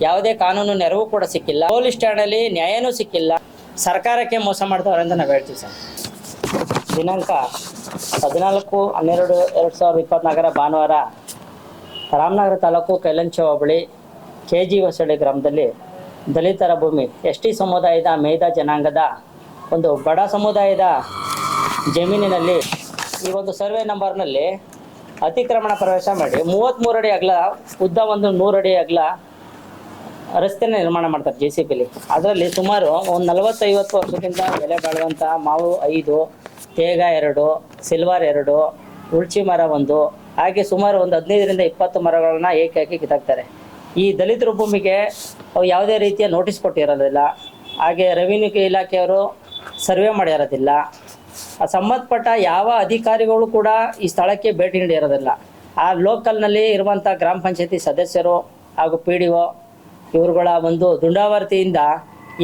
ಯಾವುದೇ ಕಾನೂನು ನೆರವು ಕೂಡ ಸಿಕ್ಕಿಲ್ಲ. ಪೊಲೀಸ್ ಠಾಣೆಯಲ್ಲಿ ನ್ಯಾಯನೂ ಸಿಕ್ಕಿಲ್ಲ. ಸರ್ಕಾರಕ್ಕೆ ಮೋಸ ಮಾಡ್ತಾವ್ರೆ ಅಂತ ನಾವು ಹೇಳ್ತೀವಿ ಸರ್. ದಿನಾಂಕ 14/12/2024 ಭಾನುವಾರ ರಾಮನಗರ ತಾಲೂಕು ಕೈಲಂಚ ಹೋಬಳಿ ಕೆಜಿ ಹೊಸಳ್ಳಿ ಗ್ರಾಮದಲ್ಲಿ ದಲಿತರ ಭೂಮಿ ಎಸ್.ಟಿ ಸಮುದಾಯದ ಮೇಧಾ ಜನಾಂಗದ ಒಂದು ಬಡ ಸಮುದಾಯದ ಜಮೀನಿನಲ್ಲಿ ಈ ಒಂದು ಸರ್ವೆ ನಂಬರ್ನಲ್ಲಿ ಅತಿಕ್ರಮಣ ಪ್ರವೇಶ ಮಾಡಿ 33 ಅಡಿ ಅಗಲ ಉದ್ದ ಒಂದು 100 ಅಡಿ ಅಗಲ ರಸ್ತೆನ ನಿರ್ಮಾಣ ಮಾಡ್ತಾರೆ JCBಲಿ. ಅದರಲ್ಲಿ ಸುಮಾರು ಒಂದು 40-50 ವರ್ಷಕ್ಕಿಂತ ಬೆಲೆ ಬಾಳುವಂಥ ಮಾವು 5, ತೇಗ 2, ಸಿಲ್ವರ್ 2, ಉಳ್ಚಿ ಮರ 1, ಹಾಗೆ ಸುಮಾರು ಒಂದು 15-20 ಮರಗಳನ್ನ ಏಕಾಏಕಿ ಕಿತ್ತಾಕ್ತಾರೆ. ಈ ದಲಿತರ ಭೂಮಿಗೆ ಯಾವುದೇ ರೀತಿಯ ನೋಟಿಸ್ ಕೊಟ್ಟಿರೋದಿಲ್ಲ. ಹಾಗೆ ರೆವಿನ್ಯೂ ಇಲಾಖೆಯವರು ಸರ್ವೆ ಮಾಡಿರೋದಿಲ್ಲ. ಸಂಬಂಧಪಟ್ಟ ಯಾವ ಅಧಿಕಾರಿಗಳು ಕೂಡ ಈ ಸ್ಥಳಕ್ಕೆ ಭೇಟಿ ನೀಡಿರೋದಿಲ್ಲ. ಆ ಲೋಕಲ್ನಲ್ಲಿ ಇರುವಂಥ ಗ್ರಾಮ ಪಂಚಾಯತಿ ಸದಸ್ಯರು ಹಾಗೂ PDO ಇವರುಗಳ ಒಂದು ದುಂಡಾವರ್ತಿಯಿಂದ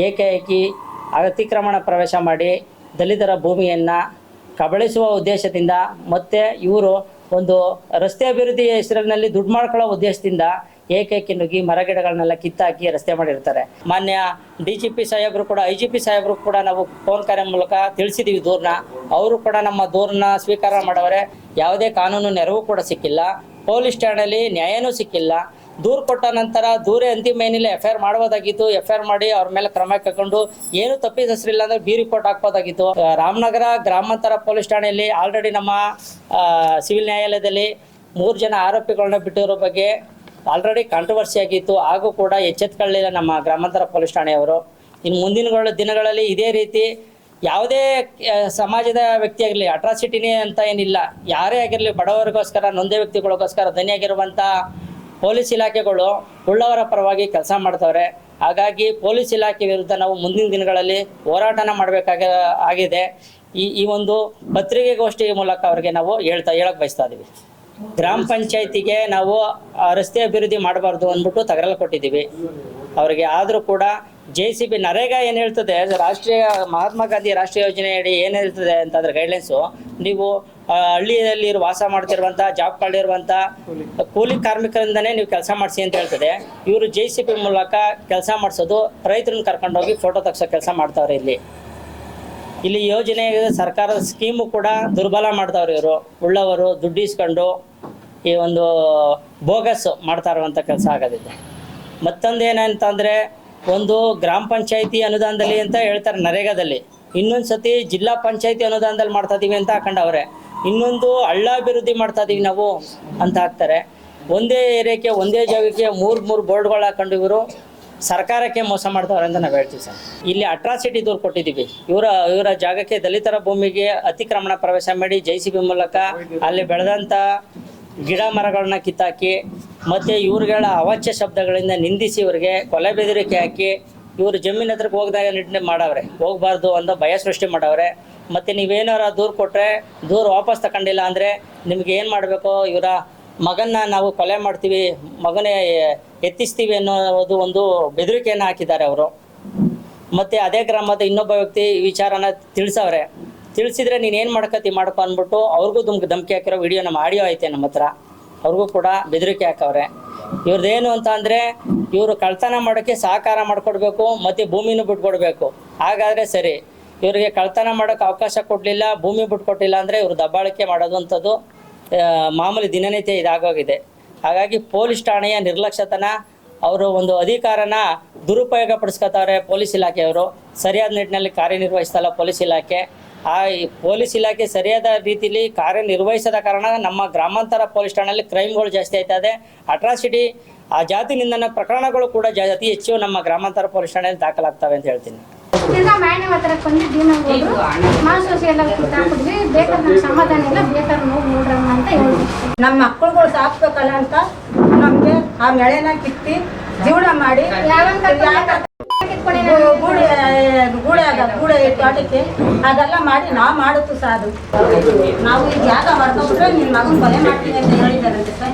ಏಕಾಏಕಿ ಅತಿಕ್ರಮಣ ಪ್ರವೇಶ ಮಾಡಿ ದಲಿತರ ಭೂಮಿಯನ್ನು ಕಬಳಿಸುವ ಉದ್ದೇಶದಿಂದ ಮತ್ತು ಇವರು ಒಂದು ರಸ್ತೆ ಅಭಿವೃದ್ಧಿ ಹೆಸರಿನಲ್ಲಿ ದುಡ್ಡು ಮಾಡ್ಕೊಳ್ಳೋ ಉದ್ದೇಶದಿಂದ ಏಕೈಕಿ ನುಗ್ಗಿ ಮರಗಿಡಗಳನ್ನೆಲ್ಲ ಕಿತ್ತಾಕಿ ರಸ್ತೆ ಮಾಡಿರ್ತಾರೆ. ಮಾನ್ಯ DGP ಸಾಹೇಬರು ಕೂಡ IGP ಸಾಹೇಬರು ಕೂಡ ನಾವು ಫೋನ್ ಕರೆ ಮೂಲಕ ತಿಳಿಸಿದ್ದೀವಿ ದೂರನ್ನ. ಅವರು ಕೂಡ ನಮ್ಮ ದೂರನ್ನ ಸ್ವೀಕಾರ ಮಾಡವರೆ. ಯಾವುದೇ ಕಾನೂನು ನೆರವು ಕೂಡ ಸಿಕ್ಕಿಲ್ಲ. ಪೊಲೀಸ್ ಠಾಣೆಯಲ್ಲಿ ನ್ಯಾಯನೂ ಸಿಕ್ಕಿಲ್ಲ. ದೂರು ಕೊಟ್ಟ ನಂತರ ದೂರೇ ಅಂತಿಮ ಏನಿಲ್ಲ FIR ಮಾಡ್ಬೋದಾಗಿತ್ತು. FIR ಮಾಡಿ ಅವ್ರ ಮೇಲೆ ಕ್ರಮ ಕೈಗೊಂಡು ಏನು ತಪ್ಪಿತಸ್ಥರಿಲ್ಲ ಅಂದರೆ B ರಿಪೋರ್ಟ್ ಹಾಕ್ಬೋದಾಗಿತ್ತು. ರಾಮನಗರ ಗ್ರಾಮಾಂತರ ಪೊಲೀಸ್ ಠಾಣೆಯಲ್ಲಿ ಆಲ್ರೆಡಿ ನಮ್ಮ ಸಿವಿಲ್ ನ್ಯಾಯಾಲಯದಲ್ಲಿ 3 ಜನ ಆರೋಪಿಗಳನ್ನ ಬಿಟ್ಟಿರೋ ಬಗ್ಗೆ ಆಲ್ರೆಡಿ ಕಾಂಟ್ರವರ್ಸಿ ಆಗಿತ್ತು. ಹಾಗೂ ಕೂಡ ಎಚ್ಚೆತ್ಕೊಳ್ಳಲಿಲ್ಲ ನಮ್ಮ ಗ್ರಾಮಾಂತರ ಪೊಲೀಸ್ ಠಾಣೆಯವರು. ಇನ್ನು ಮುಂದಿನ ದಿನಗಳಲ್ಲಿ ಇದೇ ರೀತಿ ಯಾವುದೇ ಸಮಾಜದ ವ್ಯಕ್ತಿ ಆಗಲಿ ಅಟ್ರಾಸಿಟಿನೇ ಅಂತ ಏನಿಲ್ಲ, ಯಾರೇ ಆಗಿರಲಿ ಬಡವರಿಗೋಸ್ಕರ ನೊಂದ ವ್ಯಕ್ತಿಗಳಿಗೋಸ್ಕರ ಧನಿಯಾಗಿರುವಂಥ ಪೊಲೀಸ್ ಇಲಾಖೆಗಳು ಉಳ್ಳವರ ಪರವಾಗಿ ಕೆಲಸ ಮಾಡ್ತವ್ರೆ. ಹಾಗಾಗಿ ಪೊಲೀಸ್ ಇಲಾಖೆ ವಿರುದ್ಧ ನಾವು ಮುಂದಿನ ದಿನಗಳಲ್ಲಿ ಹೋರಾಟನ ಆಗಿದೆ. ಈ ಒಂದು ಪತ್ರಿಕೆಗೋಷ್ಠಿ ಮೂಲಕ ಅವರಿಗೆ ನಾವು ಹೇಳಕ್ ಬಯಸ್ತಾ ಇದ್ದೀವಿ. ಗ್ರಾಮ ಪಂಚಾಯತಿಗೆ ನಾವು ರಸ್ತೆ ಅಭಿವೃದ್ಧಿ ಮಾಡಬಾರ್ದು ಅಂದ್ಬಿಟ್ಟು ತಗರಲು ಕೊಟ್ಟಿದ್ದೀವಿ ಅವರಿಗೆ. ಆದರೂ ಕೂಡ JCB ನರೇಗಾ ಏನು ಹೇಳ್ತದೆ, ರಾಷ್ಟ್ರೀಯ ಮಹಾತ್ಮ ಗಾಂಧಿ ರಾಷ್ಟ್ರೀಯ ಯೋಜನೆ ಅಡಿ ಏನು ಹೇಳ್ತದೆ ಅಂತಂದ್ರೆ ಗೈಡ್ಲೈನ್ಸು, ನೀವು ಹಳ್ಳಿಯಲ್ಲಿ ವಾಸ ಮಾಡ್ತಿರುವಂಥ ಜಾಬ್ ಕಾರ್ಡ್ ಇರುವಂಥ ಕೂಲಿ ಕಾರ್ಮಿಕರಿಂದನೇ ನೀವು ಕೆಲಸ ಮಾಡಿಸಿ ಅಂತ ಹೇಳ್ತದೆ. ಇವರು JCB ಮೂಲಕ ಕೆಲಸ ಮಾಡಿಸೋದು, ರೈತರನ್ನ ಕರ್ಕೊಂಡೋಗಿ ಫೋಟೋ ತೆಗ್ಸೋ ಕೆಲಸ ಮಾಡ್ತಾವ್ರೆ. ಇಲ್ಲಿ ಯೋಜನೆ ಸರ್ಕಾರದ ಸ್ಕೀಮು ಕೂಡ ದುರ್ಬಲ ಮಾಡ್ತಾವ್ರೆ. ಇವರು ಉಳ್ಳವರು ದುಡ್ಡು ಇಸ್ಕೊಂಡು ಈ ಒಂದು ಬೋಗಸ್ ಮಾಡ್ತಾ ಇರುವಂಥ ಕೆಲಸ ಆಗೋದಿದೆ. ಮತ್ತೊಂದು ಏನಂತಂದರೆ, ಒಂದು ಗ್ರಾಮ ಪಂಚಾಯತಿ ಅನುದಾನದಲ್ಲಿ ಅಂತ ಹೇಳ್ತಾರೆ ನರೇಗಾದಲ್ಲಿ, ಇನ್ನೊಂದು ಸತಿ ಜಿಲ್ಲಾ ಪಂಚಾಯತಿ ಅನುದಾನದಲ್ಲಿ ಮಾಡ್ತಾ ಇದೀವಿ ಅಂತ ಹಾಕೊಂಡವ್ರೆ. ಇನ್ನೊಂದು ಹಳ್ಳ ಅಭಿವೃದ್ಧಿ ಮಾಡ್ತಾ ಇದೀವಿ ನಾವು ಅಂತ ಹಾಕ್ತಾರೆ. ಒಂದೇ ಏರಿಯಾಕ್ಕೆ ಒಂದೇ ಜಾಗಕ್ಕೆ 3 ಬೋರ್ಡ್ಗಳು ಹಾಕೊಂಡು ಇವರು ಸರ್ಕಾರಕ್ಕೆ ಮೋಸ ಮಾಡ್ತಾವ್ರೆ ಅಂತ ನಾವು ಹೇಳ್ತೀವಿ ಸರ್. ಇಲ್ಲಿ ಅಟ್ರಾಸಿಟಿ ದೂರು ಕೊಟ್ಟಿದ್ದೀವಿ. ಇವರ ಜಾಗಕ್ಕೆ ದಲಿತರ ಭೂಮಿಗೆ ಅತಿಕ್ರಮಣ ಪ್ರವೇಶ ಮಾಡಿ JCB ಮೂಲಕ ಅಲ್ಲಿ ಬೆಳೆದಂಥ ಗಿಡ ಮರಗಳನ್ನ ಕಿತ್ತಾಕಿ ಮತ್ತು ಇವ್ರುಗಳ ಅವಾಚ್ಯ ಶಬ್ದಗಳಿಂದ ನಿಂದಿಸಿ ಇವರಿಗೆ ಕೊಲೆ ಬೆದರಿಕೆ ಹಾಕಿ ಇವರು ಜಮೀನು ಹತ್ರಕ್ಕೆ ಹೋಗ್ದಾಗ ನಿರ್ಣಯ ಮಾಡವ್ರೆ, ಹೋಗಬಾರ್ದು ಅನ್ನೋ ಭಯ ಸೃಷ್ಟಿ ಮಾಡವ್ರೆ. ಮತ್ತು ನೀವೇನಾರ ದೂರು ಕೊಟ್ಟರೆ ದೂರು ವಾಪಸ್ ತಗೊಂಡಿಲ್ಲ ಅಂದರೆ ನಿಮ್ಗೆ ಏನು ಮಾಡಬೇಕು, ಇವರ ಮಗನ್ನ ನಾವು ಕೊಲೆ ಮಾಡ್ತೀವಿ, ಮಗನೇ ಎತ್ತಿಸ್ತೀವಿ ಅನ್ನೋದು ಒಂದು ಬೆದರಿಕೆಯನ್ನು ಹಾಕಿದ್ದಾರೆ ಅವರು. ಮತ್ತು ಅದೇ ಗ್ರಾಮದ ಇನ್ನೊಬ್ಬ ವ್ಯಕ್ತಿ ಈ ವಿಚಾರನ ತಿಳಿಸವ್ರೆ. ತಿಳಿಸಿದ್ರೆ ನೀನೇನು ಮಾಡ್ಕೊ ಅಂದ್ಬಿಟ್ಟು ಅವ್ರಿಗೂ ಧಮಕಿ ಹಾಕಿರೋ ವಿಡಿಯೋ ನಮ್ಮ ಆಡಿಯೋ ಐತೆ ನಮ್ಮ ಹತ್ರ. ಅವ್ರಿಗೂ ಕೂಡ ಬೆದರಿಕೆ ಹಾಕವ್ರೆ. ಇವ್ರದ್ದೇನು ಅಂತ ಅಂದರೆ, ಇವರು ಕಳ್ತನ ಮಾಡೋಕ್ಕೆ ಸಹಕಾರ ಮಾಡಿಕೊಡ್ಬೇಕು ಮತ್ತು ಭೂಮಿನೂ ಬಿಟ್ಕೊಡ್ಬೇಕು. ಹಾಗಾದರೆ ಸರಿ. ಇವರಿಗೆ ಕಳ್ತನ ಮಾಡೋಕ್ಕೆ ಅವಕಾಶ ಕೊಡಲಿಲ್ಲ, ಭೂಮಿ ಬಿಟ್ಕೊಟ್ಟಿಲ್ಲ ಅಂದರೆ ಇವರು ದಬ್ಬಾಳಿಕೆ ಮಾಡೋದು ಅಂಥದ್ದು ಮಾಮೂಲಿ ದಿನನಿತ್ಯ ಇದಾಗೋಗಿದೆ. ಹಾಗಾಗಿ ಪೊಲೀಸ್ ಠಾಣೆಯ ನಿರ್ಲಕ್ಷ್ಯತನ, ಅವರು ಒಂದು ಅಧಿಕಾರನ ದುರುಪಯೋಗ ಪಡಿಸ್ಕೊತಾರೆ ಪೊಲೀಸ್ ಇಲಾಖೆಯವರು. ಸರಿಯಾದ ನಿಟ್ಟಿನಲ್ಲಿ ಕಾರ್ಯನಿರ್ವಹಿಸ್ತಲ್ಲ ಪೊಲೀಸ್ ಇಲಾಖೆ. ಪೊಲೀಸ್ ಇಲಾಖೆ ಸರಿಯಾದ ರೀತಿಯಲ್ಲಿ ಕಾರ್ಯನಿರ್ವಹಿಸದ ಕಾರಣ ನಮ್ಮ ಗ್ರಾಮಾಂತರ ಪೊಲೀಸ್ ಠಾಣೆಯಲ್ಲಿ ಕ್ರೈಮ್ಗಳು ಜಾಸ್ತಿ ಆಯ್ತದೆ. ಅಟ್ರಾಸಿಟಿ, ಆ ಜಾತಿ ನಿಂದನ ಪ್ರಕರಣಗಳು ಕೂಡ ಅತಿ ಹೆಚ್ಚು ನಮ್ಮ ಗ್ರಾಮಾಂತರ ಪೊಲೀಸ್ ಠಾಣೆಯಲ್ಲಿ ದಾಖಲಾಗ್ತವೆ ಅಂತ ಹೇಳ್ತೀನಿ. ನಮ್ಮ ಮಕ್ಕಳುಗಳು ಸಾಕ್ಬೇಕಲ್ಲ ಅಂತ ನಮ್ಗೆ ಆ ಮಳೆನ ಕಿತ್ತಿ ಜೀವನ ಮಾಡಿ ಗೂಡೆ ತೋಟಕ್ಕೆ ಅದೆಲ್ಲ ಮಾಡಿ ನಾವು ಮಾಡುತ್ತು ಸಾದು. ನಾವು ಈ ಜಾಗ ಮಾಡ್ಕೊಂಡ್ಬಿಟ್ರೆ ನಿನ್ನ ಮಗನ ಕೊಲೆ ಮಾಡ್ತೀನಿ ಅಂತ ಹೇಳಿದ್ದಾರಂತೆ ಸರ್.